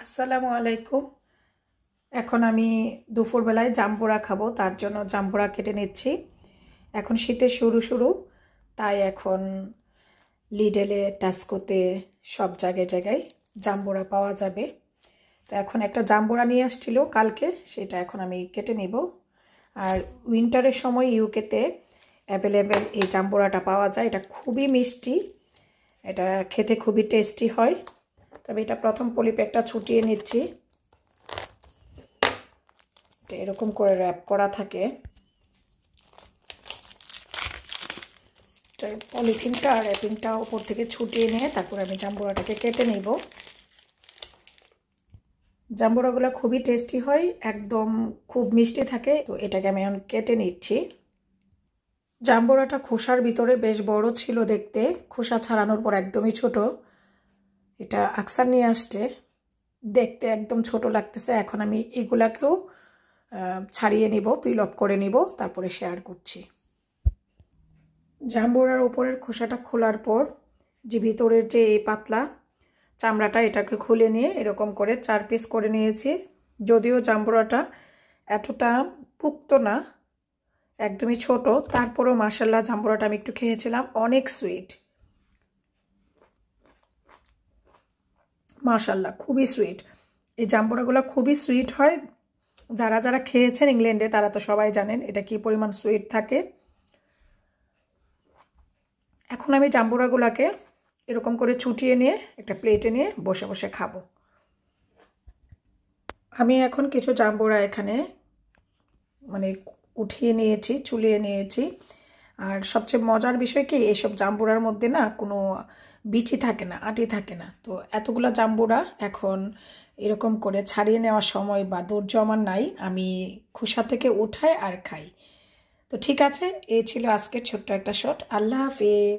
আসসালামু আলাইকুম। এখন আমি দুপুরবেলায় জাম্বুরা খাবো, তার জন্য জাম্বুরা কেটে নিচ্ছি। এখন শীতের শুরু শুরু, তাই এখন লিডেলে, টাস্কোতে সব জায়গায় জায়গায় জাম্বুরা পাওয়া যাবে। তো এখন একটা জাম্বুরা নিয়ে আসছিল কালকে, সেটা এখন আমি কেটে নিব। আর উইন্টারের সময় ইউকেতে অ্যাভেলেবেল এই জাম্বুরাটা পাওয়া যায়। এটা খুবই মিষ্টি, এটা খেতে খুবই টেস্টি হয়। তবে এটা প্রথম পলিপ্যাকটা ছুটিয়ে নিচ্ছি। এরকম করে র্যাপ করা থাকে, পলিথিনটা র্যাপিংটা উপর থেকে ছুটিয়ে নিয়ে তারপর আমি জাম্বুরাটাকে কেটে নিব। জাম্বুরাগুলো খুবই টেস্টি হয়, একদম খুব মিষ্টি থাকে। তো এটাকে আমি এখন কেটে নিচ্ছি। জাম্বুরাটা খোসার ভিতরে বেশ বড় ছিল দেখতে, খোসা ছাড়ানোর পর একদমই ছোট। এটা আকসার নিয়ে আসছে, দেখতে একদম ছোট লাগতেছে। এখন আমি এগুলাকেও ছাড়িয়ে নিব, পিল অফ করে নিব, তারপরে শেয়ার করছি। জাম্বুরার উপরের খোসাটা খোলার পর যে ভিতরের যে এই পাতলা চামড়াটা, এটাকে খুলে নিয়ে এরকম করে 4 পিস করে নিয়েছি। যদিও জাম্বুরাটা এতটা পুক্ত না, একদমই ছোট, তারপরেও মাশাআল্লাহ জাম্বুরাটা আমি একটু খেয়েছিলাম, অনেক সুইট। মাশাআল্লাহ খুবই সুইট। এই জাম্বুরাগুলো খুবই সুইট হয়। যারা যারা খেয়েছেন ইংল্যান্ডে তারা তো সবাই জানেন এটা কি পরিমাণ সুইট থাকে। এখন আমি জাম্বুরাগুলোকে এরকম করে ছুটিয়ে নিয়ে একটা প্লেটে নিয়ে বসে বসে খাবো। আমি এখন কিছু জাম্বুরা এখানে মানে উঠিয়ে নিয়েছি, চুলিয়ে নিয়েছি। আর সবচেয়ে মজার বিষয় কি, এইসব জাম্বুরার মধ্যে না কোনো বিচি থাকে না, আটি থাকে না। তো এতগুলো জাম্বুরা এখন এরকম করে ছাড়িয়ে নেওয়ার সময় বা ধৈর্য আমার নাই, আমি খোসা থেকে উঠাই আর খাই। তো ঠিক আছে, এই ছিল আজকের ছোট্ট একটা শট। আল্লাহ হাফেজ।